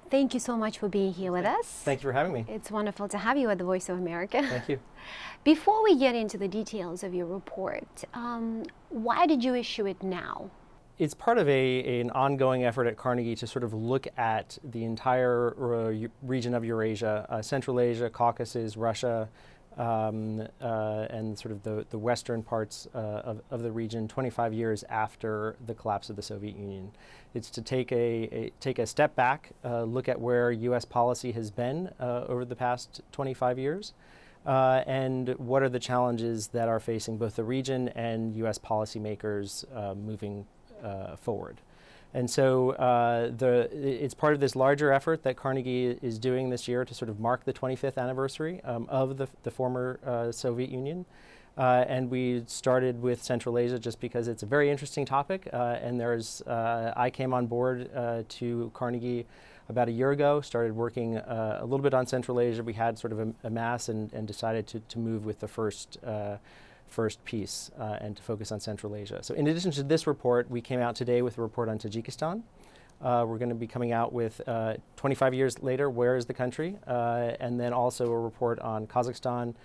Thank you so much for being here with us. Thank you for having me. It's wonderful to have you at the Voice of America. Thank you. Before we get into the details of your report, why did you issue it now? It's part of an ongoing effort at Carnegie to sort of look at the entire region of Eurasia, Central Asia, Caucasus, Russia, and sort of the western parts of the region 25 years after the collapse of the Soviet Union. It's to take a step back, look at where U.S. policy has been over the past 25 years, and what are the challenges that are facing both the region and U.S. policymakers moving forward. And so it's part of this larger effort that Carnegie is doing this year to sort of mark the 25th anniversary of the former Soviet Union. And we started with Central Asia just because it's a very interesting topic. And I came on board to Carnegie about a year ago, started working a little bit on Central Asia. We had sort of a mass and decided to move with the first piece and to focus on Central Asia. So in addition to this report, we came out today with a report on Tajikistan. We're going to be coming out with 25 years later, where is the country? And then also a report on Kazakhstan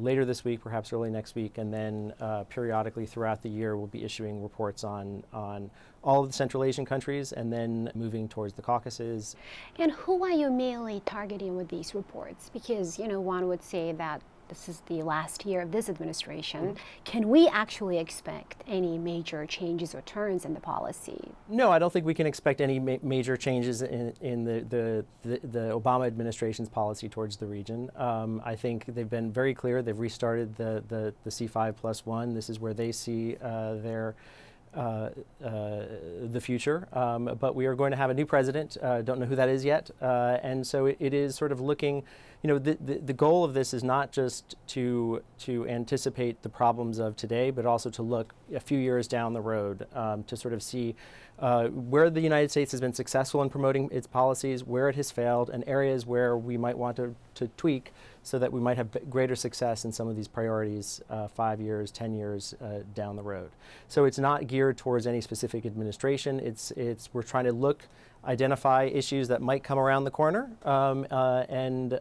later this week, perhaps early next week, and then periodically throughout the year we'll be issuing reports on all of the Central Asian countries and then moving towards the Caucasus. And who are you mainly targeting with these reports? Because, one would say that this is the last year of this administration. Can we actually expect any major changes or turns in the policy? No, I don't think we can expect any major changes in the Obama administration's policy towards the region. I think they've been very clear. They've restarted the C5+1. This is where they see the future. But we are going to have a new president. Don't know who that is yet. And so it is sort of looking, the goal of this is not just to anticipate the problems of today, but also to look a few years down the road to sort of see where the United States has been successful in promoting its policies, where it has failed, and areas where we might want to tweak so that we might have greater success in some of these priorities 5 years, 10 years down the road. So it's not geared towards any specific administration. We're trying to identify issues that might come around the corner and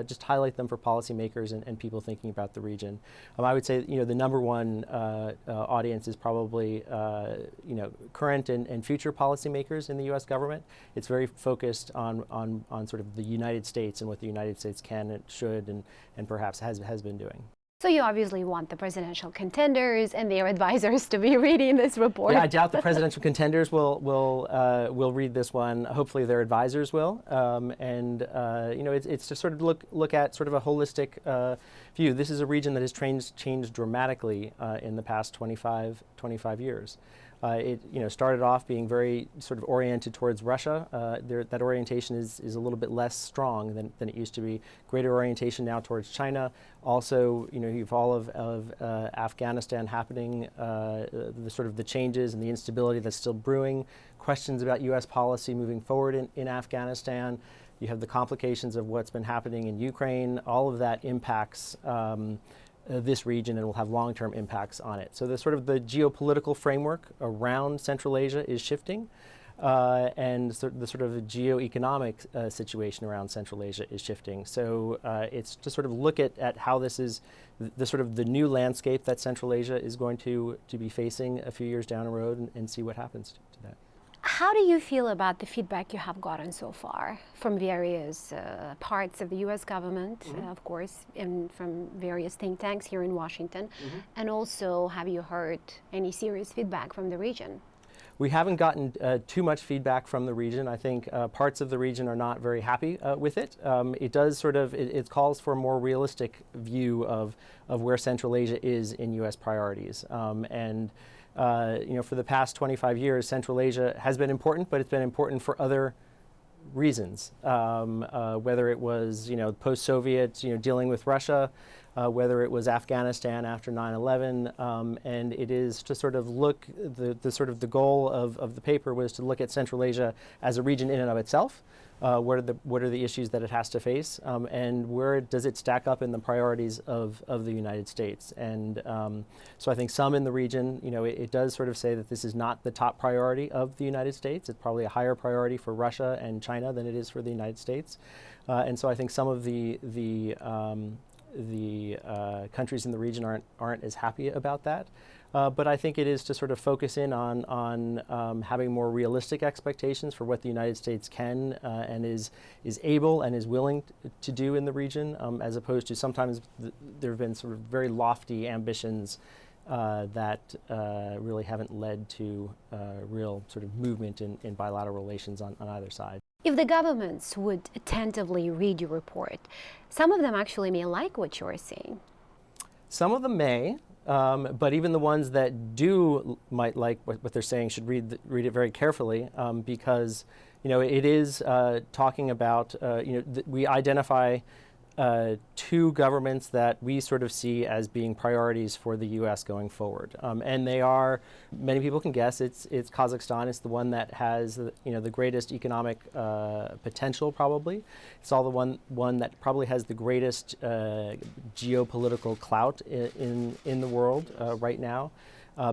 just highlight them for policymakers and people thinking about the region. I would say, the number one audience is probably, current and future policymakers in the U.S. government. It's very focused on sort of the United States and what the United States can and should and perhaps has been doing. So you obviously want the presidential contenders and their advisors to be reading this report. Yeah, I doubt the presidential contenders will read this one. Hopefully their advisors will. It's to sort of look at sort of a holistic view. This is a region that has changed dramatically in the past 25 years. It started off being very sort of oriented towards Russia. That orientation is a little bit less strong than it used to be. Greater orientation now towards China. Also, you've all of Afghanistan happening, the changes and the instability that's still brewing. Questions about U.S. policy moving forward in Afghanistan. You have the complications of what's been happening in Ukraine. All of that impacts this region and will have long-term impacts on it. So the geopolitical framework around Central Asia is shifting, and the sort of geoeconomic situation around Central Asia is shifting. So it's to sort of look at how this is the new landscape that Central Asia is going to be facing a few years down the road and see what happens to that. How do you feel about the feedback you have gotten so far from various parts of the U.S. government, of course, and from various think tanks here in Washington? And also, have you heard any serious feedback from the region? We haven't gotten too much feedback from the region. I think parts of the region are not very happy with it. It does it calls for a more realistic view of where Central Asia is in U.S. priorities. For the past 25 years, Central Asia has been important, but it's been important for other reasons. Whether it was, post-Soviet, dealing with Russia, whether it was Afghanistan after 9/11, and it is to sort of look, the goal of the paper was to look at Central Asia as a region in and of itself. What are the issues that it has to face, and where does it stack up in the priorities of the United States? And so I think some in the region, it does sort of say that this is not the top priority of the United States. It's probably a higher priority for Russia and China than it is for the United States. And so I think some of the countries in the region aren't as happy about that. But I think it is to sort of focus in on having more realistic expectations for what the United States can and is able and is willing to do in the region, as opposed to sometimes there have been sort of very lofty ambitions that really haven't led to real sort of movement in bilateral relations on either side. If the governments would attentively read your report, some of them actually may like what you're saying. Some of them may. But even the ones that might like what they're saying should read it very carefully, because it is talking about we identify two governments that we sort of see as being priorities for the U.S. going forward, and they are, many people can guess, it's Kazakhstan. It's the one that has the greatest economic potential, probably. It's all the one that probably has the greatest geopolitical clout in the world right now.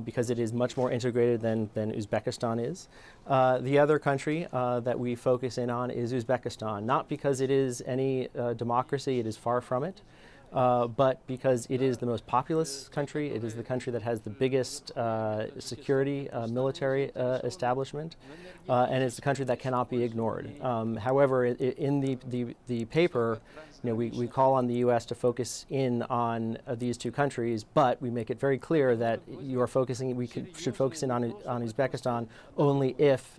Because it is much more integrated than Uzbekistan is. The other country that we focus in on is Uzbekistan, not because it is any democracy, it is far from it, but because it is the most populous country. It is the country that has the biggest security military establishment, and it's a country that cannot be ignored. However, in the paper, we call on the U.S. to focus in on these two countries, but we make it very clear that should focus in on Uzbekistan only if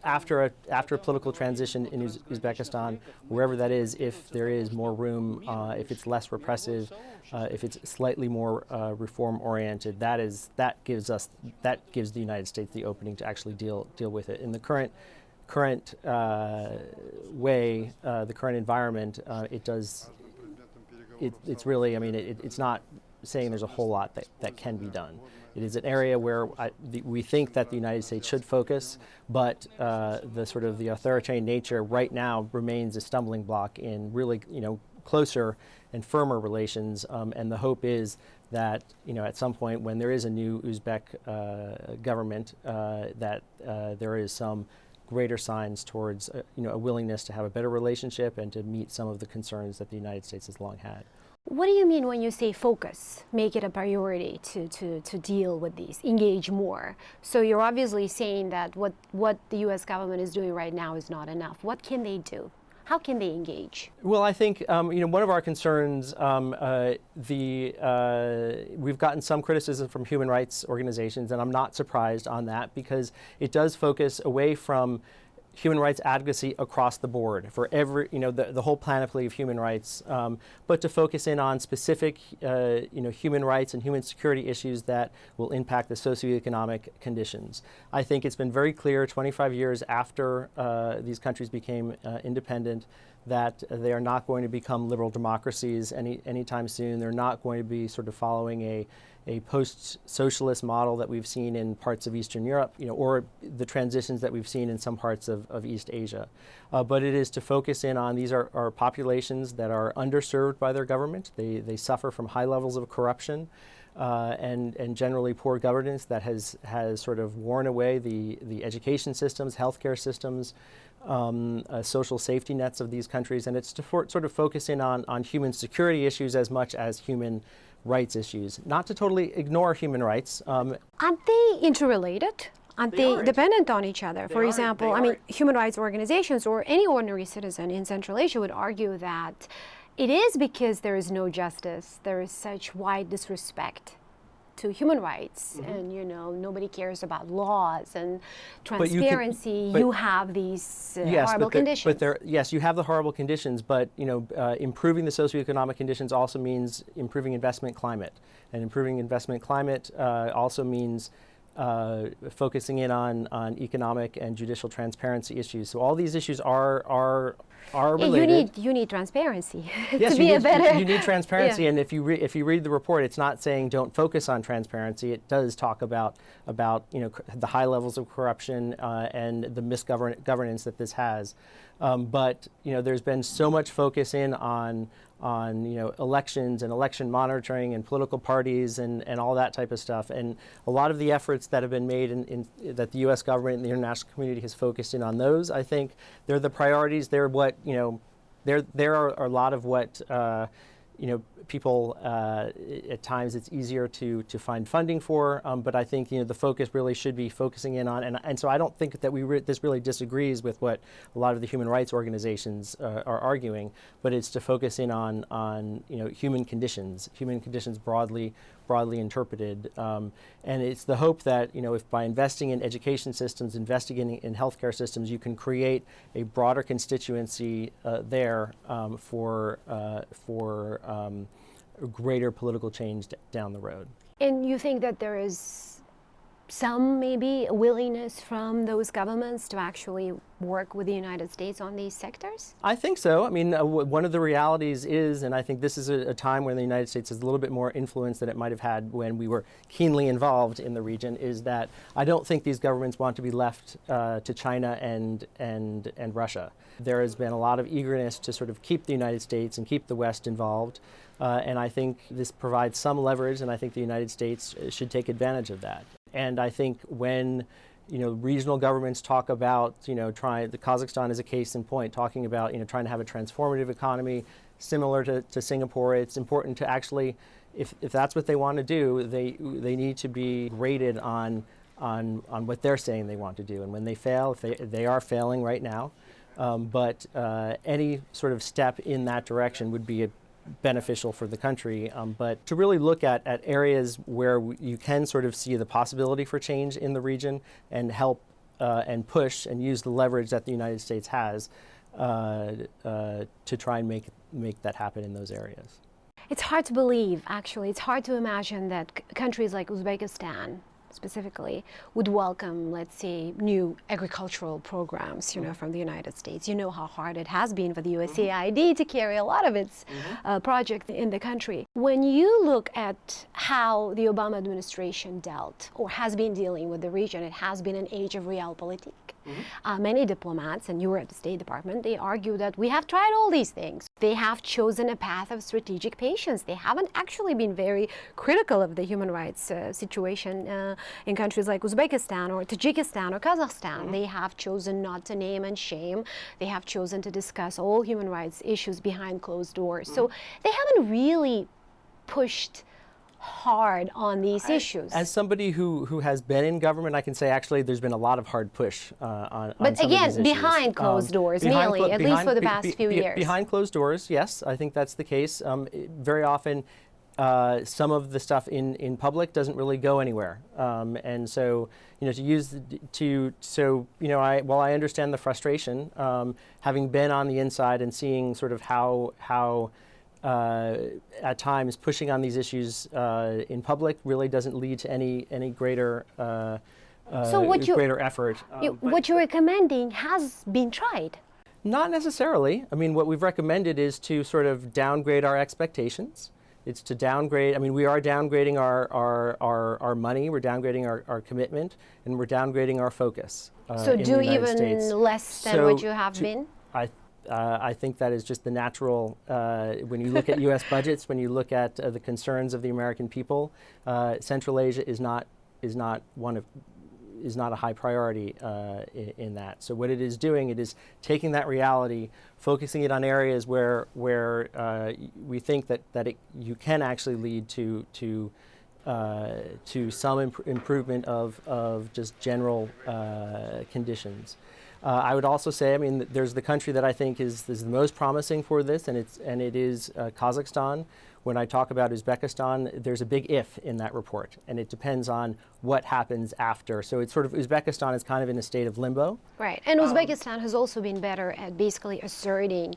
after a political transition in Uzbekistan, wherever that is, if there is more room, if it's less repressive, if it's slightly more reform-oriented, that gives the United States the opening to actually deal with it. In the current way, the current environment, it's really, it's not saying there's a whole lot that can be done. It is an area where we think that the United States should focus, but the authoritarian nature right now remains a stumbling block in really, closer and firmer relations. And the hope is that, at some point when there is a new Uzbek government, that there is some greater signs towards a willingness to have a better relationship and to meet some of the concerns that the United States has long had. What do you mean when you say focus, make it a priority to deal with these, engage more? So you're obviously saying that what the U.S. government is doing right now is not enough. What can they do? How can they engage? Well, I think one of our concerns, we've gotten some criticism from human rights organizations, and I'm not surprised on that, because it does focus away from human rights advocacy across the board for every, the whole panoply of human rights, but to focus in on specific, human rights and human security issues that will impact the socioeconomic conditions. I think it's been very clear 25 years after these countries became independent that they are not going to become liberal democracies anytime soon. They're not going to be sort of following a post-socialist model that we've seen in parts of Eastern Europe, or the transitions that we've seen in some parts of East Asia. But it is to focus in on, these are populations that are underserved by their government. They suffer from high levels of corruption and generally poor governance that has sort of worn away the education systems, healthcare systems, social safety nets of these countries. And it's to sort of focus in on human security issues as much as human rights issues, not to totally ignore human rights. Aren't they interrelated? Aren't they dependent on each other? For example, human rights organizations or any ordinary citizen in Central Asia would argue that it is because there is no justice, there is such wide disrespect to human rights, and nobody cares about laws and transparency. You have these horrible conditions. Yes, you have the horrible conditions, but improving the socioeconomic conditions also means improving investment climate, and improving investment climate also means focusing in on economic and judicial transparency issues. So all these issues are are Yeah, related. you need transparency Yes, to be a better. you need transparency, Yeah. and if you read the report, it's not saying don't focus on transparency. It does talk about the high levels of corruption and the misgovernance that this has. But there's been so much focus in on elections and election monitoring and political parties and all that type of stuff. And a lot of the efforts that have been made that the U.S. government and the international community has focused in on those, I think they're the priorities. They're what, there are a lot of what, people, at times it's easier to find funding for, but I think, the focus really should be focusing in on, and so I don't think that this really disagrees with what a lot of the human rights organizations are arguing, but it's to focus in on human conditions broadly interpreted, and it's the hope that, if by investing in education systems, investing in healthcare systems, you can create a broader constituency there for greater political change down the road. And you think that there is some maybe willingness from those governments to actually work with the United States on these sectors? I think so. I mean, one of the realities is, and I think this is a time when the United States has a little bit more influence than it might have had when we were keenly involved in the region, is that I don't think these governments want to be left to China and Russia. There has been a lot of eagerness to sort of keep the United States and keep the West involved. And I think this provides some leverage, and I think the United States should take advantage of that. And I think when regional governments talk about the Kazakhstan is a case in point, talking about trying to have a transformative economy similar to Singapore, it's important to actually, if that's what they want to do, they need to be rated on what they're saying they want to do. And when they fail, if they are failing right now, but any sort of step in that direction would be beneficial for the country, but to really look at areas where you can sort of see the possibility for change in the region and help and push and use the leverage that the United States has to try and make that happen in those areas. It's hard to believe, actually. It's hard to imagine that countries like Uzbekistan specifically would welcome, let's say, new agricultural programs, from the United States. You know how hard it has been for the USAID to carry a lot of its projects in the country. When you look at how the Obama administration dealt or has been dealing with the region, it has been an age of realpolitik. Many diplomats, and you were at the State Department, they argue that we have tried all these things. They have chosen a path of strategic patience. They haven't actually been very critical of the human rights situation in countries like Uzbekistan or Tajikistan or Kazakhstan. They have chosen not to name and shame. They have chosen to discuss all human rights issues behind closed doors. So they haven't really pushed hard on these issues. As somebody who has been in government, I can say actually there's been a lot of hard push on But some again, of these issues. behind closed doors, mainly, at least for the past few years. Behind closed doors, yes, I think that's the case. Very often, some of the stuff in public doesn't really go anywhere, and so while I understand the frustration, having been on the inside and seeing sort of how at times pushing on these issues in public really doesn't lead to any greater greater effort. What you're recommending has been tried. Not necessarily. I mean, what we've recommended is to sort of downgrade our expectations. It's to downgrade. I mean, we are downgrading our money, we're downgrading our commitment, and we're downgrading our focus. So do even less than what you have been? I think that is just the natural, when you look at U.S. budgets, when you look at the concerns of the American people, Central Asia is not a high priority in that. So what it is doing, it is taking that reality, focusing it on areas where we think that you can actually lead to some improvement of just general conditions. I would also say, I mean, there's the country that I think is the most promising for this, and it is Kazakhstan. When I talk about Uzbekistan, there's a big if in that report, and it depends on what happens after. So it's sort of, Uzbekistan is kind of in a state of limbo. Right, and Uzbekistan has also been better at basically asserting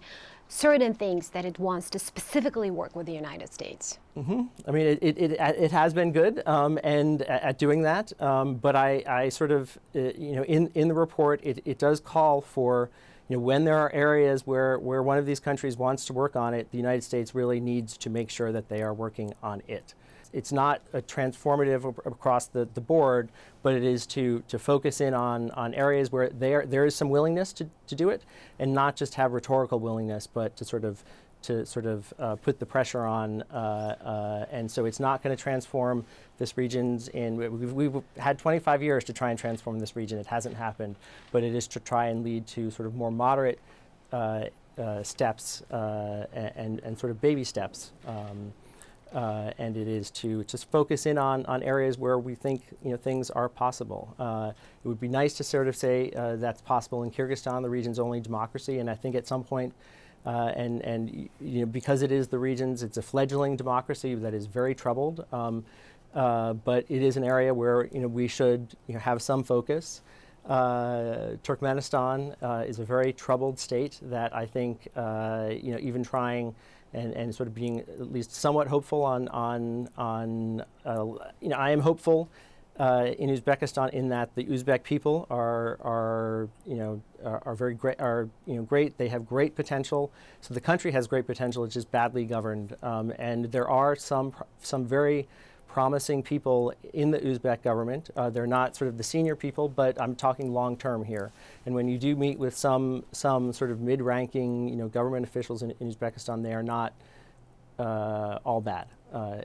certain things that it wants to specifically work with the United States. I mean, it has been good and at doing that, but I sort of, in the report, it does call for, when there are areas where one of these countries wants to work on it, the United States really needs to make sure that they are working on it. It's not a transformative across the board, but it is to focus in on areas where there is some willingness to do it, and not just have rhetorical willingness, but to sort of put the pressure on. And so it's not going to transform this region's we've had 25 years to try and transform this region. It hasn't happened, but it is to try and lead to sort of more moderate steps and sort of baby steps. And it is to just focus in on areas where we think things are possible. It would be nice to sort of say that's possible in Kyrgyzstan, the region's only democracy, and I think at some point, because it is the region's, it's a fledgling democracy that is very troubled. But it is an area where we should have some focus. Turkmenistan is a very troubled state that I think even trying and sort of being at least somewhat hopeful I am hopeful in Uzbekistan in that the Uzbek people are very great, great. They have great potential. So the country has great potential. It's just badly governed, and there are some very promising people in the Uzbek government. They're not sort of the senior people, but I'm talking long term here. And when you do meet with some sort of mid-ranking government officials in Uzbekistan, they are not all bad,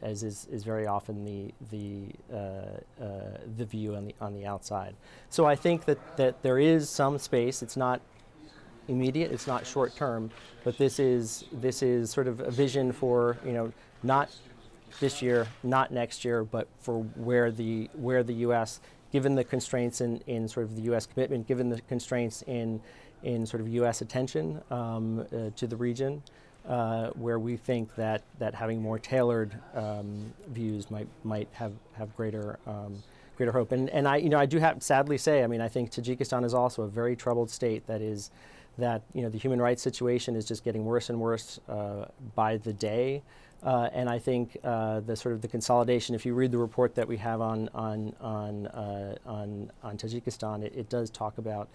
as is very often the view on the outside. So I think that there is some space. It's not immediate. It's not short term, but this is sort of a vision for not this year, not next year, but for where the U.S., given the constraints in sort of the U.S. commitment, given the constraints in sort of U.S. attention to the region, where we think that having more tailored views might have greater hope. And I do have to sadly say, I think Tajikistan is also a very troubled state. The human rights situation is just getting worse and worse by the day. And I think the consolidation. If you read the report that we have on Tajikistan, it does talk about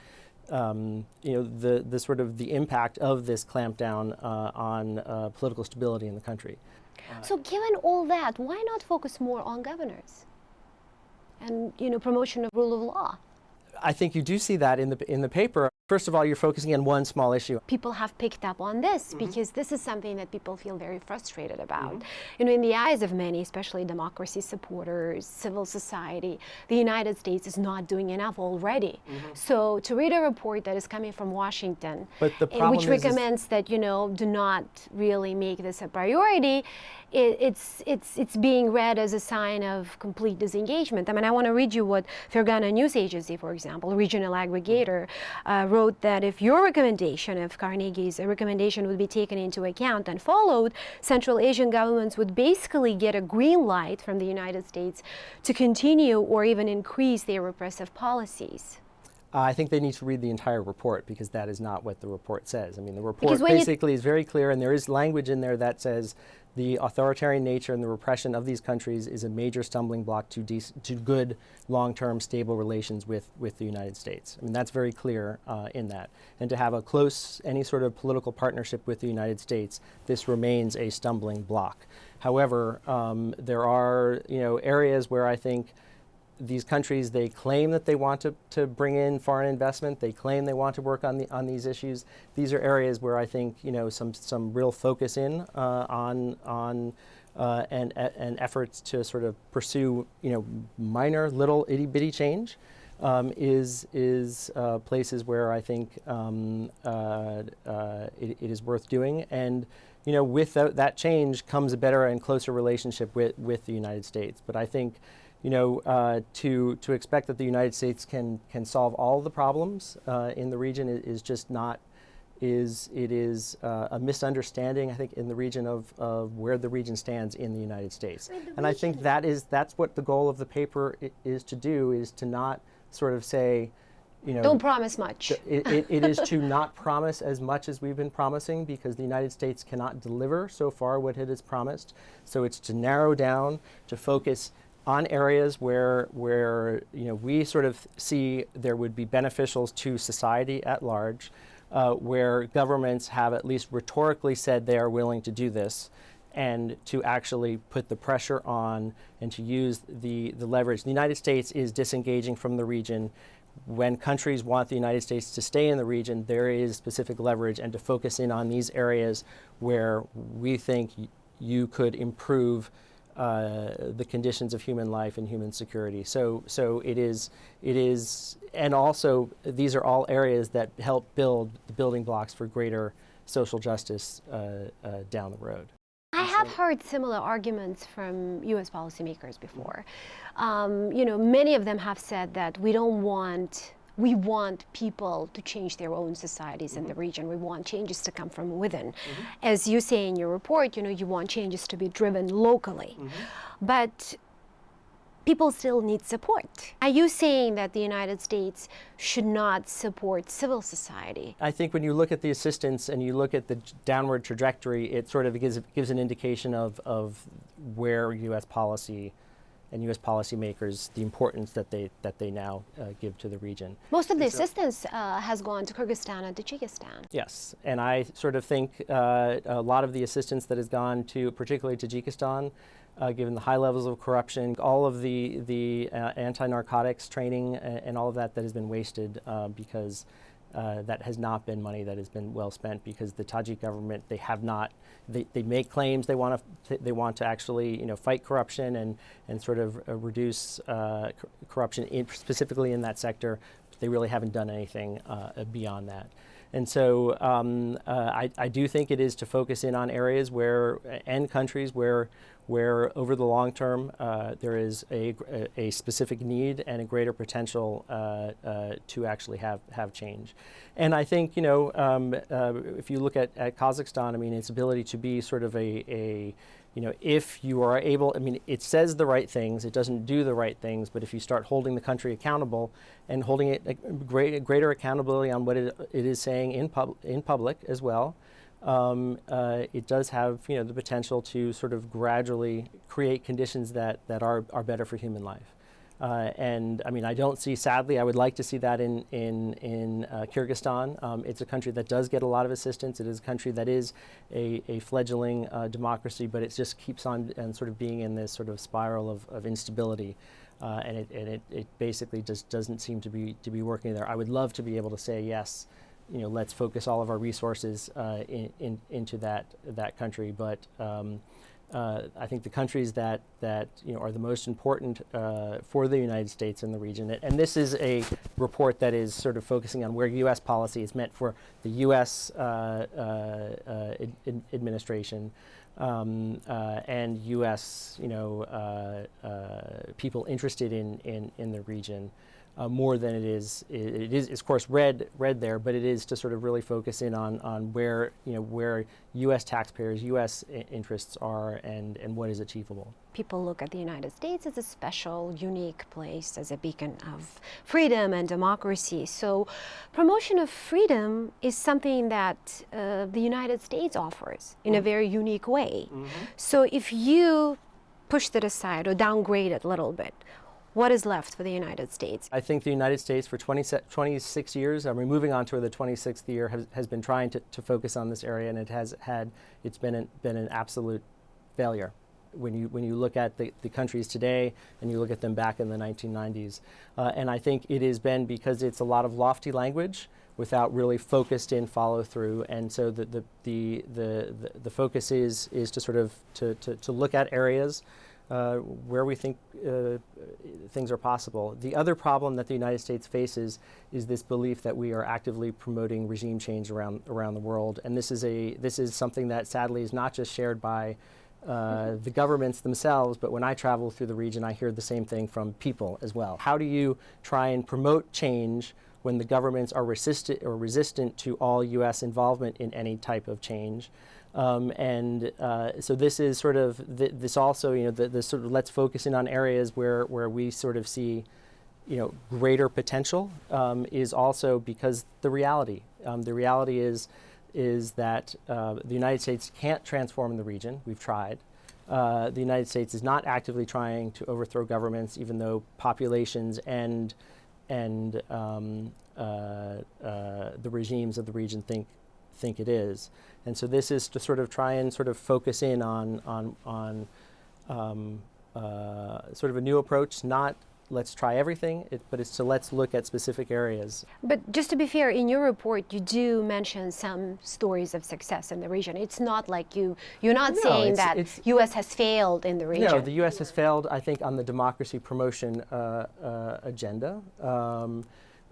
the sort of the impact of this clampdown on political stability in the country. So, given all that, why not focus more on governors and promotion of rule of law? I think you do see that in the paper. First of all, you're focusing on one small issue. People have picked up on this because this is something that people feel very frustrated about. In the eyes of many, especially democracy supporters, civil society, the United States is not doing enough already. So to read a report that is coming from Washington, which recommends that do not really make this a priority, it's being read as a sign of complete disengagement. I want to read you what Fergana News Agency, for example, a regional aggregator, wrote that if your recommendation, if Carnegie's recommendation would be taken into account and followed, Central Asian governments would basically get a green light from the United States to continue or even increase their repressive policies. I think they need to read the entire report because that is not what the report says. The report basically is very clear, and there is language in there that says the authoritarian nature and the repression of these countries is a major stumbling block to good, long-term, stable relations with the United States. That's very clear in that. And to have any sort of political partnership with the United States, this remains a stumbling block. However, there are areas where I think these countries, they claim that they want to bring in foreign investment. They claim they want to work on these issues. These are areas where I think some real focus in on and efforts to sort of pursue minor little itty bitty change is places where I think it is worth doing. And with that change comes a better and closer relationship with the United States. But I think to expect that the United States can solve all the problems in the region is just not. It is a misunderstanding, I think, in the region of where the region stands in the United States. And I think that's what the goal of the paper is to do, is to not sort of say, don't promise much. It is to not promise as much as we've been promising, because the United States cannot deliver so far what it has promised. So it's to narrow down, to focus on areas where we sort of see there would be beneficials to society at large, where governments have at least rhetorically said they are willing to do this, and to actually put the pressure on and to use the leverage. The United States is disengaging from the region. When countries want the United States to stay in the region, there is specific leverage, and to focus in on these areas where we think you could improve the conditions of human life and human security. So it is, and also these are all areas that help build the building blocks for greater social justice down the road. I have heard similar arguments from U.S. policymakers before. Many of them have said that we want people to change their own societies in the region. We want changes to come from within. As you say in your report, you want changes to be driven locally. But people still need support. Are you saying that the United States should not support civil society? I think when you look at the assistance and you look at the downward trajectory, it sort of gives an indication of where U.S. policy and U.S. policymakers, the importance that they now give to the region. Most of the assistance has gone to Kyrgyzstan and Tajikistan. Yes, and I sort of think a lot of the assistance that has gone to, particularly Tajikistan, given the high levels of corruption, all of the anti-narcotics training and all of that has been wasted because that has not been money that has been well spent, because the Tajik government, they make claims they want to actually fight corruption and sort of reduce corruption specifically in that sector. But they really haven't done anything beyond that. And so I do think it is to focus in on areas and countries where over the long term there is a specific need and a greater potential to actually have change. And I think if you look at Kazakhstan, I mean, its ability to be sort of if you are able, I mean, it says the right things, it doesn't do the right things, but if you start holding the country accountable and holding it greater accountability on what it is saying in public as well, it does have the potential to sort of gradually create conditions that are better for human life. And I mean, I don't see, sadly, I would like to see that in Kyrgyzstan. It's a country that does get a lot of assistance. It is a country that is a fledgling democracy, but it just keeps on and sort of being in this sort of spiral of instability. And it basically just doesn't seem to be working there. I would love to be able to say, yes, let's focus all of our resources into that country, but I think the countries that are the most important for the United States in the region, and this is a report that is sort of focusing on where U.S. policy is meant for the U.S. Administration and U.S. People interested in the region. More than it is of course read there, but it is to sort of really focus in on where U.S. taxpayers, U.S. interests are, and what is achievable. People look at the United States as a special, unique place, as a beacon of freedom and democracy. So promotion of freedom is something that the United States offers in a very unique way. So if you push that aside or downgrade it a little bit, what is left for the United States? I think the United States for 26 years, I mean, moving on to the 26th year, has been trying to focus on this area, and it's been an absolute failure. When you look at the countries today and you look at them back in the 1990s, and I think it has been because it's a lot of lofty language without really focused in follow through, and so the focus is to sort of to look at areas where we think things are possible. The other problem that the United States faces is this belief that we are actively promoting regime change around the world, and this is something that sadly is not just shared by the governments themselves, but when I travel through the region, I hear the same thing from people as well. How do you try and promote change when the governments are resistant to all U.S. involvement in any type of change? So this is sort of this also, this sort of let's focus in on areas where we sort of see, greater potential is also because the reality is that the United States can't transform the region. We've tried. The United States is not actively trying to overthrow governments, even though populations and the regimes of the region think it is. And so this is to sort of try and sort of focus in on sort of a new approach, not let's try everything, but it's to let's look at specific areas. But just to be fair, in your report, you do mention some stories of success in the region. It's not like you're not saying that U.S. has failed in the region. No, the U.S. has failed, I think, on the democracy promotion agenda.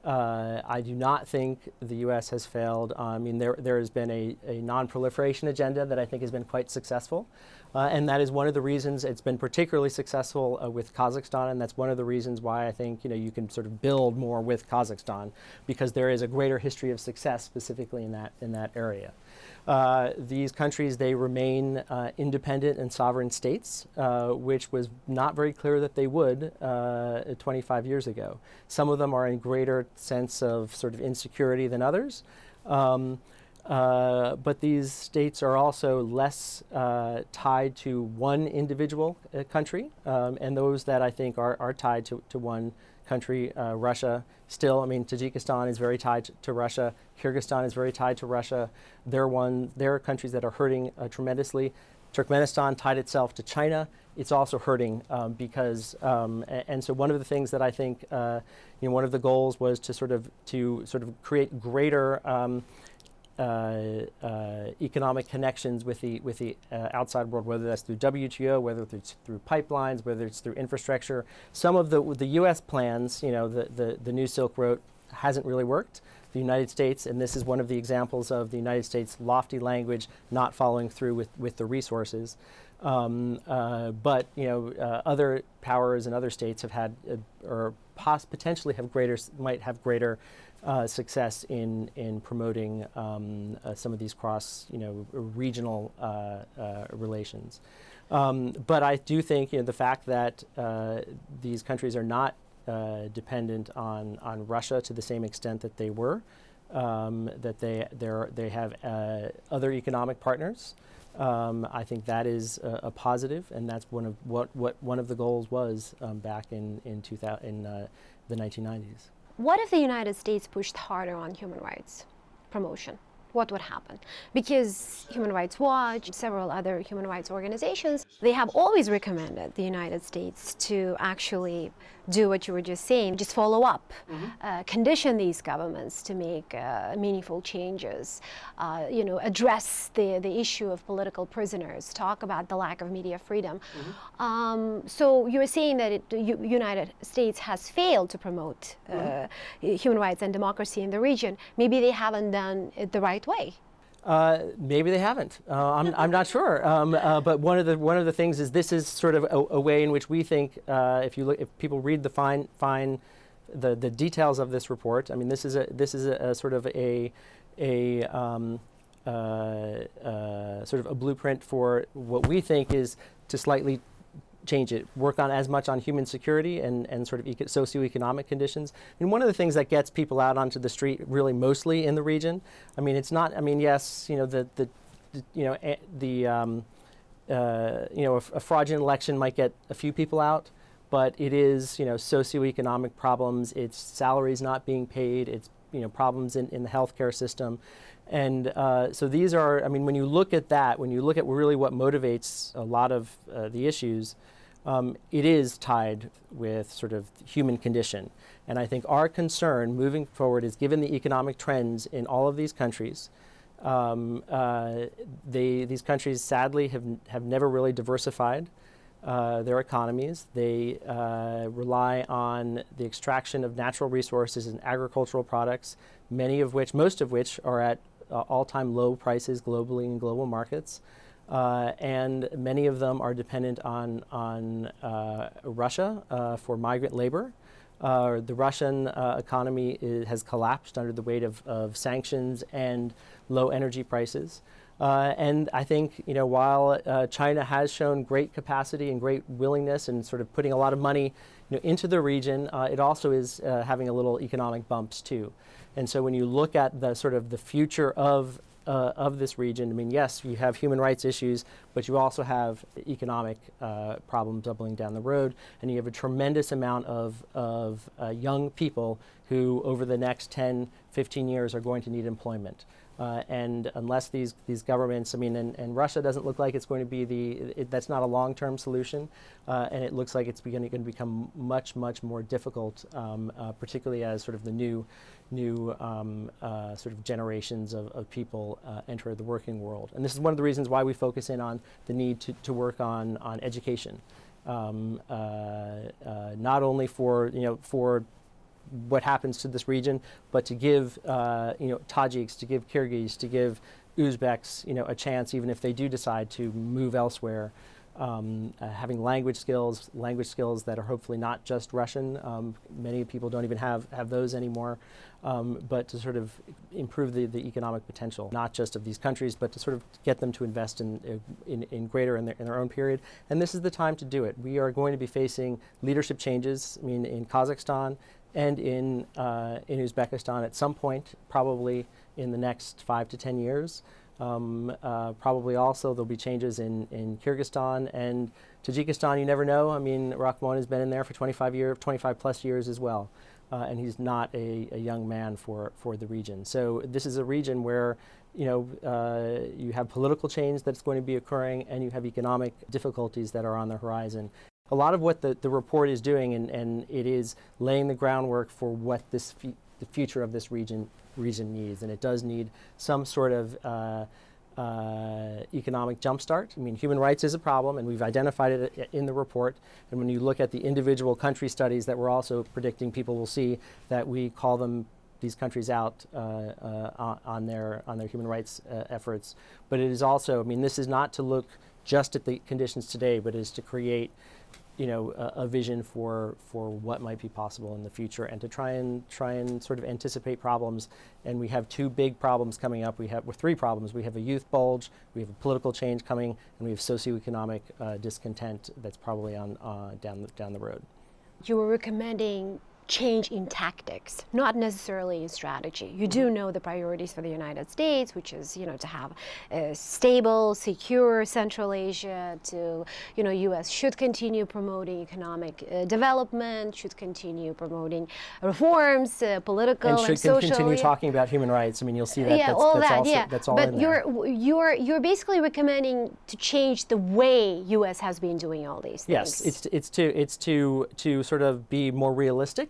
I do not think the U.S. has failed. I mean, there has been a non-proliferation agenda that I think has been quite successful. And that is one of the reasons it's been particularly successful with Kazakhstan, and that's one of the reasons why I think you can sort of build more with Kazakhstan, because there is a greater history of success specifically in that area. These countries, they remain independent and sovereign states, which was not very clear that they would 25 years ago. Some of them are in greater sense of sort of insecurity than others. But these states are also less tied to one individual country, and those that I think are tied to one country, Russia still. I mean, Tajikistan is very tied to Russia. Kyrgyzstan is very tied to Russia. They're countries that are hurting tremendously. Turkmenistan tied itself to China. It's also hurting because, and so one of the things that I think, one of the goals was to sort of create greater economic connections with the outside world, whether that's through WTO, whether it's through pipelines, whether it's through infrastructure. Some of the U.S. plans, the New Silk Road hasn't really worked. The United States, and this is one of the examples of the United States' lofty language not following through with the resources. But other powers and other states have had, or potentially might have greater success in promoting some of these cross, regional relations. But I do think, the fact that these countries are not dependent on Russia to the same extent that they were, that they have other economic partners. I think that is a positive, and that's one of what one of the goals was back in the 1990s. What if the United States pushed harder on human rights promotion? What would happen? Because Human Rights Watch, several other human rights organizations, they have always recommended the United States to actually do what you were just saying, just follow up, condition these governments to make meaningful changes, address the issue of political prisoners, talk about the lack of media freedom. So you're saying that the United States has failed to promote human rights and democracy in the region. Maybe they haven't done it the right way. Maybe they haven't. I'm not sure. But one of the things is this is sort of a way in which we think if people read the details of this report. I mean, this is a sort of a sort of a blueprint for what we think is to slightly change it, work on as much on human security and sort of socioeconomic conditions. And one of the things that gets people out onto the street really mostly in the region, I mean, it's not, I mean, yes, a fraudulent election might get a few people out, but it is, socioeconomic problems, it's salaries not being paid, it's, problems in the healthcare system. And so these are, I mean, when you look at that, when you look at really what motivates a lot of the issues, it is tied with sort of human condition. And I think our concern moving forward is, given the economic trends in all of these countries, these countries sadly have never really diversified their economies. They rely on the extraction of natural resources and agricultural products, most of which are at all-time low prices globally in global markets. And many of them are dependent on Russia for migrant labor. The Russian economy has collapsed under the weight of sanctions and low energy prices. And I think, while China has shown great capacity and great willingness and sort of putting a lot of money into the region, it also is having a little economic bumps too. And so when you look at the sort of the future of of this region. I mean, yes, you have human rights issues, but you also have economic problems doubling down the road, and you have a tremendous amount of young people who, over the next 10, 15 years, are going to need employment. And unless these governments, I mean, and Russia doesn't look like it's going to be that's not a long-term solution, and it looks like it's going to become much more difficult, particularly as sort of the new sort of generations of people enter the working world. And this is one of the reasons why we focus in on the need to work on education, not only for for what happens to this region, but to give Tajiks, to give Kyrgyz, to give Uzbeks a chance, even if they do decide to move elsewhere. Having language skills that are hopefully not just Russian. Many people don't even have those anymore, but to sort of improve the economic potential, not just of these countries, but to sort of get them to invest in greater in their own period. And this is the time to do it. We are going to be facing leadership changes. I mean, in Kazakhstan and in Uzbekistan at some point, probably in the next 5 to 10 years. Probably also there'll be changes in Kyrgyzstan and Tajikistan. You never know. I mean, Rahmon has been in there for 25 plus years as well, and he's not a young man for the region. So this is a region where you have political change that's going to be occurring, and you have economic difficulties that are on the horizon. A lot of what the report is doing, and it is laying the groundwork for what the future of this region needs, and it does need some sort of economic jumpstart. I mean, human rights is a problem, and we've identified it in the report. And when you look at the individual country studies that we're also predicting, people will see that we call these countries out on their human rights efforts. But it is also, I mean, this is not to look just at the conditions today, but is to create a vision for what might be possible in the future, and to try and sort of anticipate problems. And we have 2 big problems coming up. We have 3 problems. We have a youth bulge, we have a political change coming, and we have socioeconomic discontent that's probably on down the road. You were recommending change in tactics, not necessarily in strategy. You do know the priorities for the United States, which is, to have a stable, secure Central Asia, to, U.S. should continue promoting economic development, should continue promoting reforms, political and social. And should continue talking about human rights. I mean, you'll see that that's all but in there. You're basically recommending to change the way U.S. has been doing all these things. Yes, it's to sort of be more realistic.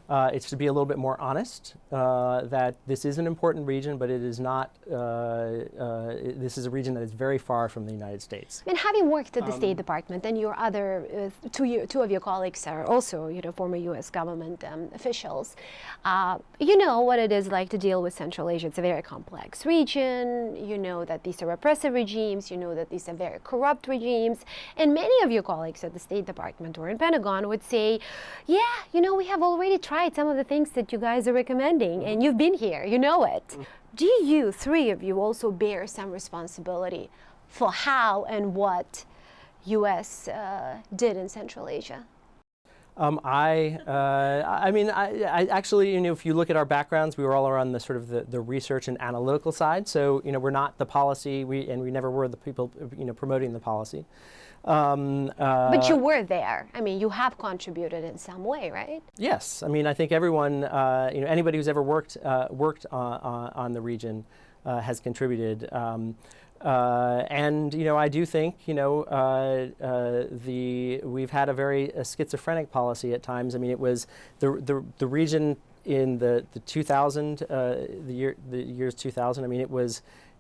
It's to be a little bit more honest that this is an important region, but it is not. This is a region that is very far from the United States. And having worked at the State Department, and your other two of your colleagues are also, former U.S. government officials, you know what it is like to deal with Central Asia. It's a very complex region. You know that these are repressive regimes. You know that these are very corrupt regimes. And many of your colleagues at the State Department or in Pentagon would say, yeah, we have already tried some of the things that you guys are recommending, and you've been here, you know it. Do you, 3 of you, also bear some responsibility for how and what U.S. did in Central Asia? I mean, I actually, if you look at our backgrounds, we were all around the sort of the research and analytical side. So, we're not the policy, we never were the people, promoting the policy. But you were there. I mean, you have contributed in some way, right? Yes. I mean, I think everyone, anybody who's ever worked on the region has contributed. And I do think we've had a very schizophrenic policy at times. I mean, it was the region in the years 2000. I mean,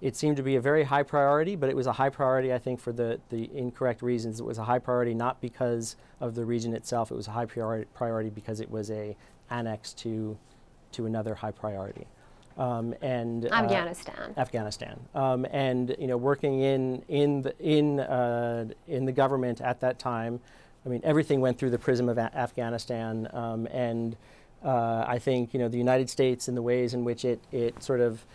it seemed to be a very high priority, but it was a high priority, I think, for the incorrect reasons. It was a high priority not because of the region itself. It was a high priority because it was a annex to another high priority. And Afghanistan. And working in the government at that time, I mean, everything went through the prism of Afghanistan, and I think the United States, in the ways in which it sort of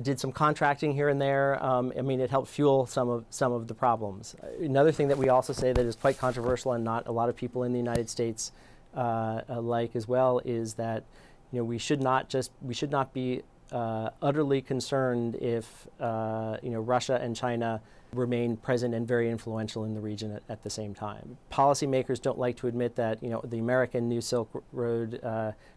did some contracting here and there. I mean, it helped fuel some of the problems. Another thing that we also say that is quite controversial, and not a lot of people in the United States like as well, is that we should not be utterly concerned if Russia and China remain present and very influential in the region at the same time. Policymakers don't like to admit that the American New Silk Road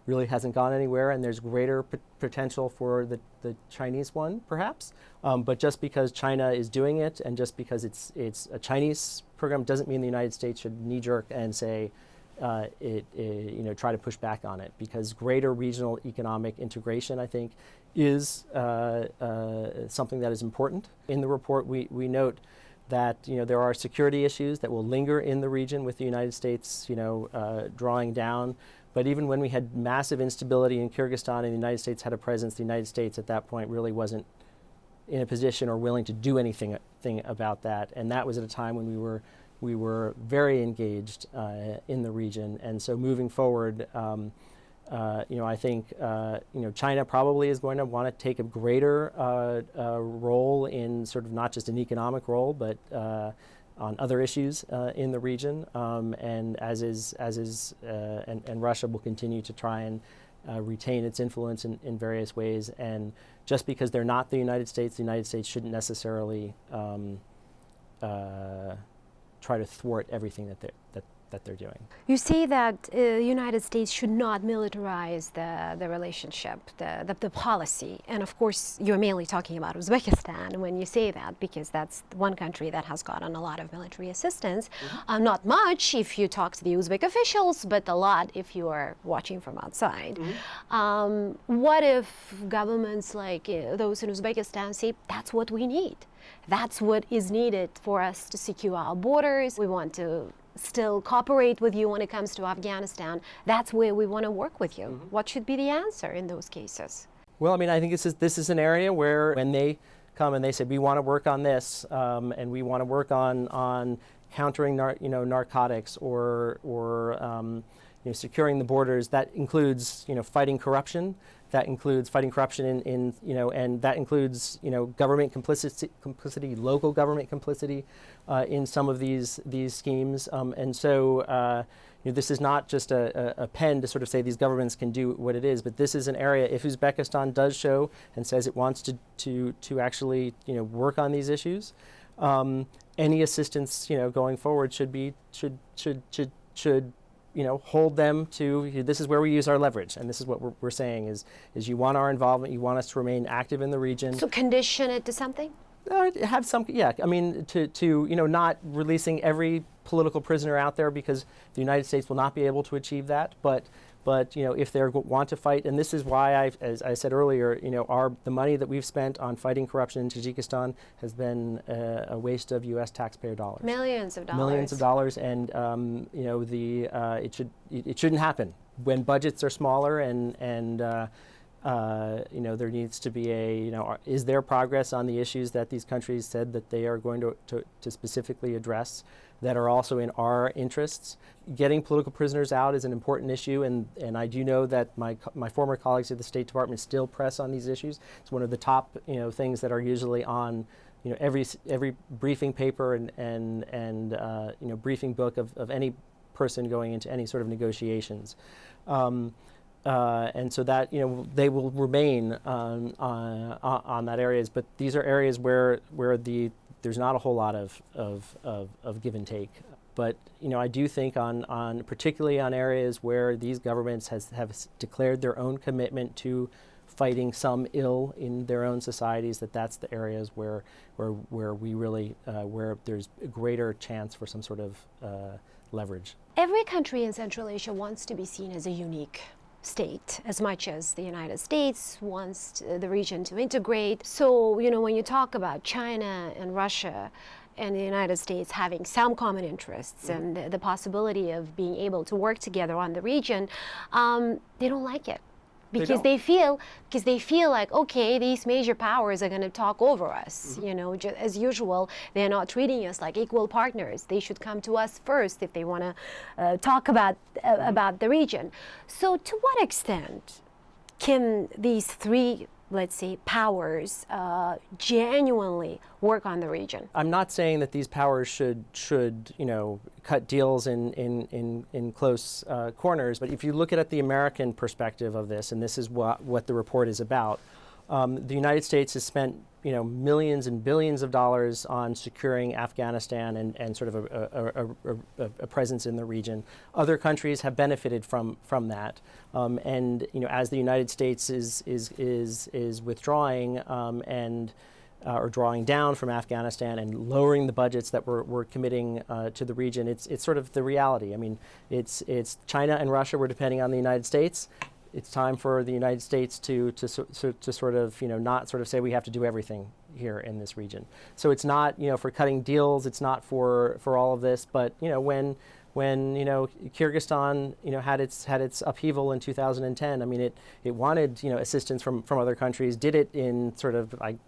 really hasn't gone anywhere, and there's greater potential for the Chinese one, perhaps. But just because China is doing it, and just because it's a Chinese program, doesn't mean the United States should knee-jerk and say try to push back on it, because greater regional economic integration, I think, is something that is important. In the report, we note that there are security issues that will linger in the region with the United States drawing down. But even when we had massive instability in Kyrgyzstan and the United States had a presence, the United States at that point really wasn't in a position or willing to do anything about that. And that was at a time when we were very engaged in the region. And so moving forward, I think China probably is going to want to take a greater role in sort of not just an economic role, but on other issues in the region, and Russia will continue to try and retain its influence in various ways. And just because they're not the United States shouldn't necessarily try to thwart everything that they're doing. You say that the United States should not militarize the relationship, the policy, and of course you're mainly talking about Uzbekistan when you say that, because that's one country that has gotten a lot of military assistance. Mm-hmm. Not much if you talk to the Uzbek officials, but a lot if you are watching from outside. Mm-hmm. What if governments like those in Uzbekistan say that's what we need? That's what is needed for us to secure our borders. We want to still cooperate with you when it comes to Afghanistan. That's where we want to work with you. Mm-hmm. What should be the answer in those cases? Well, I mean, I think this is an area where when they come and they say we want to work on this, and we want to work on countering narcotics or securing the borders, that includes fighting corruption. That includes fighting corruption and that includes government complicity, local government complicity in some of these schemes. And so this is not just a pen to sort of say these governments can do what it is, but this is an area. If Uzbekistan does show and says it wants to actually work on these issues, any assistance going forward should hold them to, this is where we use our leverage, and this is what we're saying is you want our involvement, you want us to remain active in the region. So condition it to something? Have some, yeah. I mean, to not releasing every political prisoner out there, because the United States will not be able to achieve that. But if they want to fight, and this is why as I said earlier, the money that we've spent on fighting corruption in Tajikistan has been a waste of U.S. taxpayer dollars. Millions of dollars. Millions of dollars, and it shouldn't happen when budgets are smaller and there needs to be is there progress on the issues that these countries said that they are going to specifically address that are also in our interests? Getting political prisoners out is an important issue, and I do know that my former colleagues at the State Department still press on these issues. It's one of the top things that are usually on every briefing paper and briefing book of any person going into any sort of negotiations. And so that they will remain on that areas, but these are areas where there's not a whole lot of give and take. But I do think on particularly on areas where these governments have declared their own commitment to fighting some ill in their own societies, that's the areas where we really where there's a greater chance for some sort of leverage. Every country in Central Asia wants to be seen as a unique state, as much as the United States wants the region to integrate. So, when you talk about China and Russia and the United States having some common interests and the possibility of being able to work together on the region, they don't like it. Because they feel like, okay, these major powers are going to talk over us. As usual, they're not treating us like equal partners. They should come to us first if they want to talk about the region. So, to what extent can these three, let's say, powers genuinely work on the region? I'm not saying that these powers should cut deals in close corners, but if you look at the American perspective of this, and this is what the report is about, The United States has spent millions and billions of dollars on securing Afghanistan and sort of a presence in the region. Other countries have benefited from that, and as the United States is withdrawing or drawing down from Afghanistan and lowering the budgets that we're committing to the region, it's sort of the reality. I mean, it's China and Russia were depending on the United States. It's time for the United States to sort of not sort of say we have to do everything here in this region. So it's not for cutting deals. It's not for all of this. But when Kyrgyzstan had its upheaval in 2010, I mean it wanted assistance from other countries. Did it in sort of like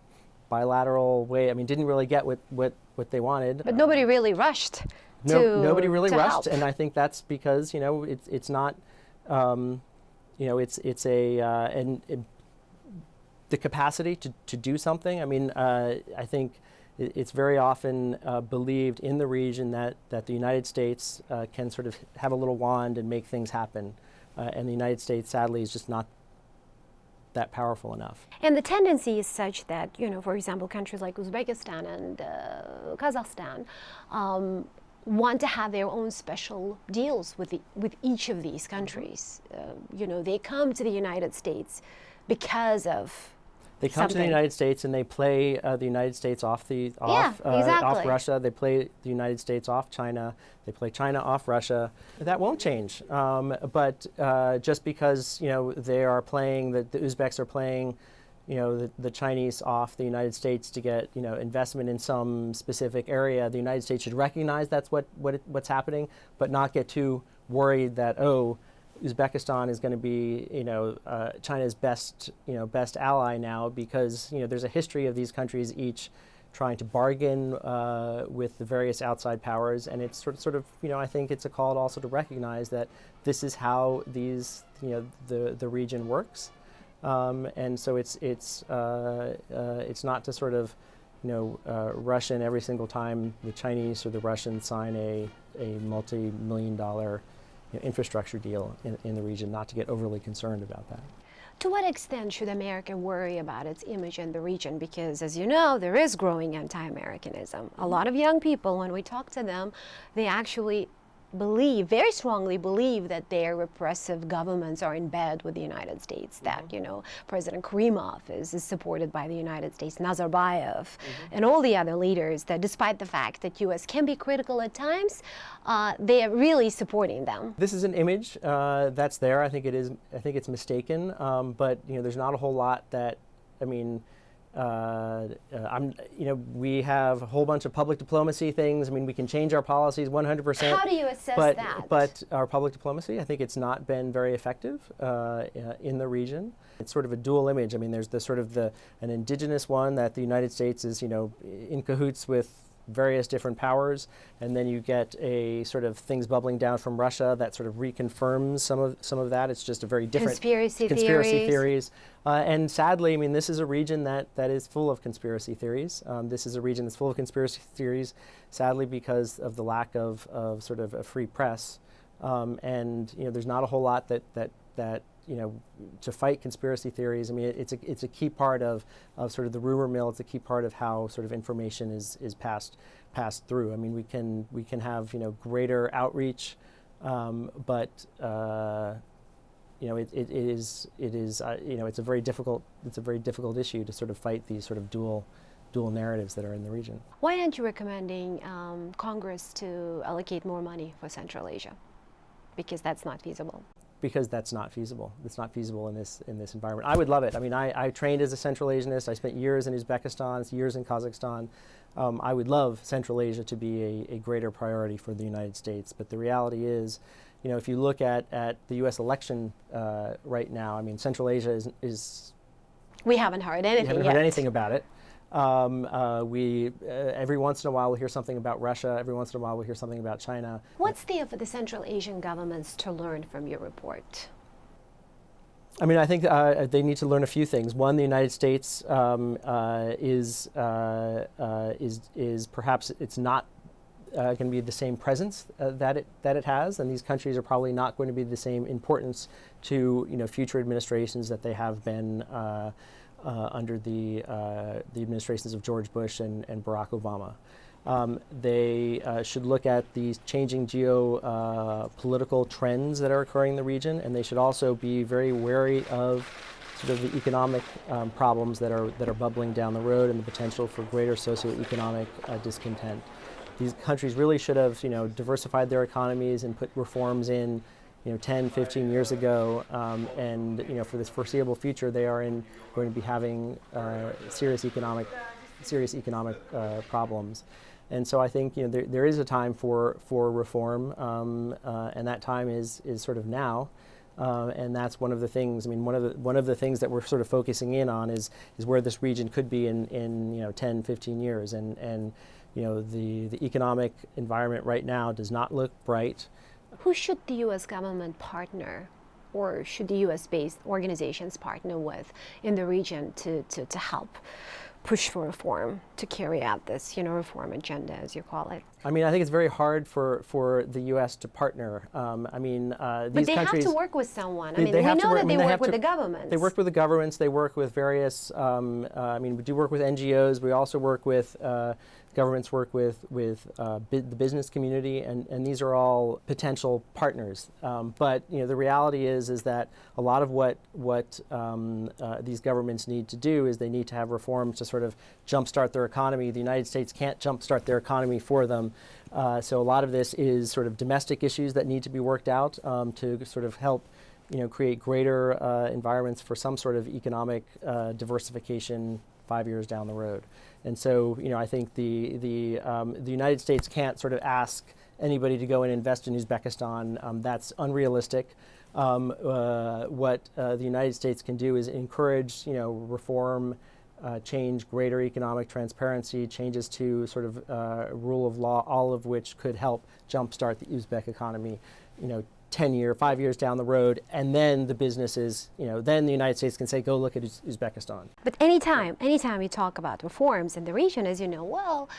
bilateral way. I mean didn't really get what they wanted. But nobody really rushed. Nobody really rushed, help. and I think that's because it's not. The capacity to do something. I mean, I think it's very often believed in the region that the United States can sort of have a little wand and make things happen, and the United States, sadly, is just not that powerful enough. And the tendency is such that, for example, countries like Uzbekistan and Kazakhstan want to have their own special deals with each of these countries. They come to the United States because of They come to the United States and they play the United States off Russia. They play the United States off China. They play China off Russia. That won't change. But just because they are playing, the Uzbeks are playing, the Chinese off the United States to get investment in some specific area, the United States should recognize that's what's happening, but not get too worried that Uzbekistan is going to be China's best ally now, because there's a history of these countries each trying to bargain with the various outside powers, and it's sort of I think it's a call also to recognize that this is how the region works. And so it's not to sort of rush in every single time the Chinese or the Russians sign a multi-million-dollar infrastructure deal in the region, not to get overly concerned about that. To what extent should America worry about its image in the region? Because, as you know, there is growing anti-Americanism. A lot of young people, when we talk to them, they actually very strongly believe that their repressive governments are in bed with the United States, that, President Karimov is supported by the United States, Nazarbayev, and all the other leaders, that despite the fact that U.S. can be critical at times, they are really supporting them. This is an image that's there. I think it's mistaken, but, there's not a whole lot that, we have a whole bunch of public diplomacy things. I mean, we can change our policies 100%. How do you assess that? But our public diplomacy, I think it's not been very effective in the region. It's sort of a dual image. I mean, there's an indigenous one that the United States is, in cahoots with various different powers, and then you get a sort of things bubbling down from Russia that sort of reconfirms some of that. It's just a very different conspiracy theories. And sadly, I mean, this is a region that is full of conspiracy theories. This is a region that's full of conspiracy theories, sadly, because of the lack of sort of a free press. And there's not a whole lot that to fight conspiracy theories. I mean, it's a key part of sort of the rumor mill. It's a key part of how sort of information is passed through. I mean, we can have greater outreach, but it's a very difficult issue to sort of fight these sort of dual narratives that are in the region. Why aren't you recommending Congress to allocate more money for Central Asia? Because that's not feasible. Because that's not feasible. It's not feasible in this environment. I would love it. I mean, I trained as a Central Asianist. I spent years in Uzbekistan, years in Kazakhstan. I would love Central Asia to be a greater priority for the United States. But the reality is, if you look at the U.S. election right now, I mean, Central Asia is we haven't heard anything We haven't heard anything about it. Every once in a while we'll hear something about Russia. Every once in a while we'll hear something about China. What's there for the Central Asian governments to learn from your report? I mean, I think they need to learn a few things. One, the United States is perhaps it's not going to be the same presence that it has, and these countries are probably not going to be the same importance to future administrations that they have been under the administrations of George Bush and Barack Obama. They should look at these changing geopolitical trends that are occurring in the region, and they should also be very wary of sort of the economic problems that are bubbling down the road and the potential for greater socioeconomic discontent. These countries really should have, diversified their economies and put reforms in, 10, 15 years ago, and for this foreseeable future, they are going to be having serious economic problems. And so I think there is a time for reform, and that time is sort of now. And that's one of the things. I mean, one of the things that we're sort of focusing in on is where this region could be in 10, 15 years. And the economic environment right now does not look bright. Who should the U.S. government partner, or should the U.S.-based organizations partner with in the region to help push for reform, to carry out this, reform agenda, as you call it? I mean, I think it's very hard for the U.S. to partner. But they have to work with someone. We know that they work with the governments. They work with the governments. They work with various. We do work with NGOs. We also work with governments. Work with the business community, and these are all potential partners. But the reality is that a lot of what these governments need to do is they need to have reforms to sort of jumpstart their economy. The United States can't jumpstart their economy for them. So a lot of this is sort of domestic issues that need to be worked out to sort of help, create greater environments for some sort of economic diversification 5 years down the road. And so, I think the United States can't sort of ask anybody to go and invest in Uzbekistan. That's unrealistic. What the United States can do is encourage, reform, change, greater economic transparency, changes to sort of rule of law, all of which could help jumpstart the Uzbek economy, 5 years down the road, and then the businesses, then the United States can say, go look at Uzbekistan. But anytime you talk about reforms in the region, as you know well,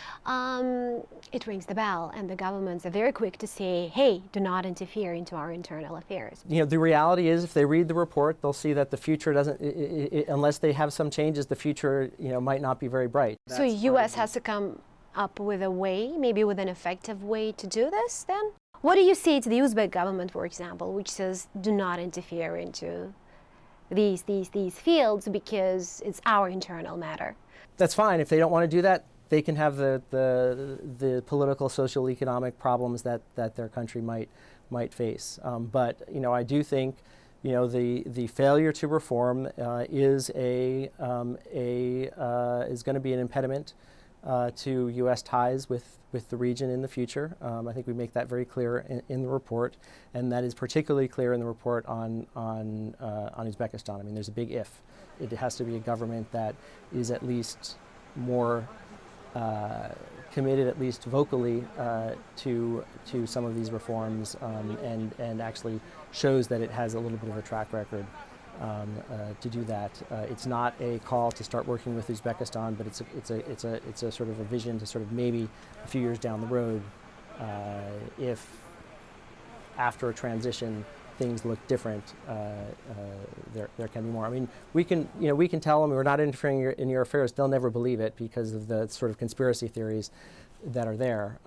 it rings the bell, and the governments are very quick to say, hey, do not interfere into our internal affairs. The reality is, if they read the report, they'll see that the future doesn't, unless they have some changes, the future, might not be very bright. So U.S. has to come up with a way, maybe with an effective way to do this, then? What do you say to the Uzbek government, for example, which says do not interfere into these fields because it's our internal matter? That's fine. If they don't want to do that, they can have the political, social, economic problems that their country might face. But I do think the failure to reform is going to be an impediment to U.S. ties with the region in the future. I think we make that very clear in the report, and that is particularly clear in the report on Uzbekistan. I mean, there's a big if. It has to be a government that is at least more committed, at least vocally, to some of these reforms, and actually shows that it has a little bit of a track record to do that. It's not a call to start working with Uzbekistan, but it's a sort of a vision to sort of maybe a few years down the road, if after a transition things look different, there can be more. I mean, we can tell them we're not interfering in your affairs. They'll never believe it because of the sort of conspiracy theories that are there.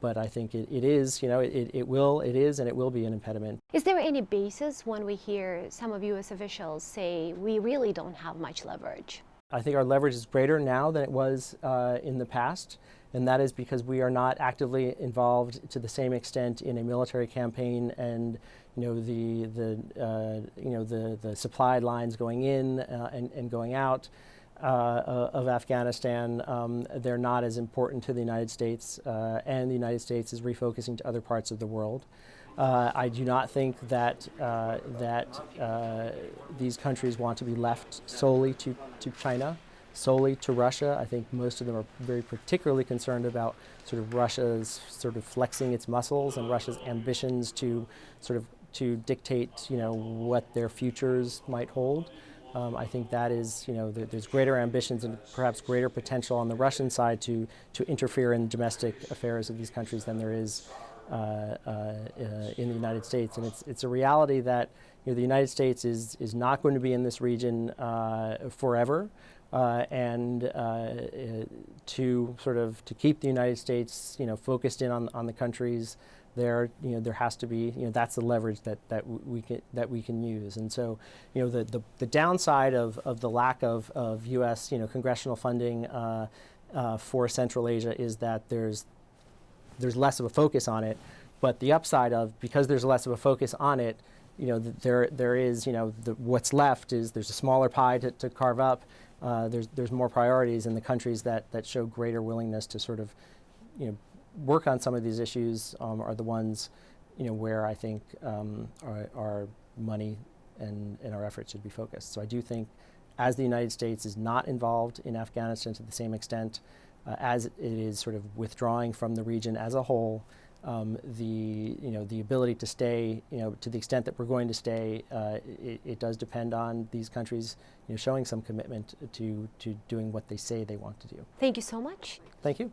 But I think it is, it is and it will be an impediment. Is there any basis when we hear some of U.S. officials say we really don't have much leverage? I think our leverage is greater now than it was in the past, and that is because we are not actively involved to the same extent in a military campaign, and the supply lines going in and going out of Afghanistan. They're not as important to the United States, and the United States is refocusing to other parts of the world. I do not think that these countries want to be left solely to China, solely to Russia. I think most of them are very particularly concerned about sort of Russia's sort of flexing its muscles and Russia's ambitions to dictate, what their futures might hold. I think that is, there's greater ambitions and perhaps greater potential on the Russian side to interfere in domestic affairs of these countries than there is in the United States. And it's a reality that, the United States is not going to be in this region forever, and to keep the United States, focused in on the countries there, there has to be, that's the leverage that we can use. And so, the downside of the lack of U.S. Congressional funding for Central Asia is that there's less of a focus on it. But the upside of, because there's less of a focus on it, there is, what's left is there's a smaller pie to carve up. There's more priorities, in the countries that show greater willingness to sort of, work on some of these issues are the ones, where I think our money and our efforts should be focused. So I do think, as the United States is not involved in Afghanistan to the same extent as it is sort of withdrawing from the region as a whole, the ability to stay, to the extent that we're going to stay, it does depend on these countries, showing some commitment to doing what they say they want to do. Thank you so much. Thank you.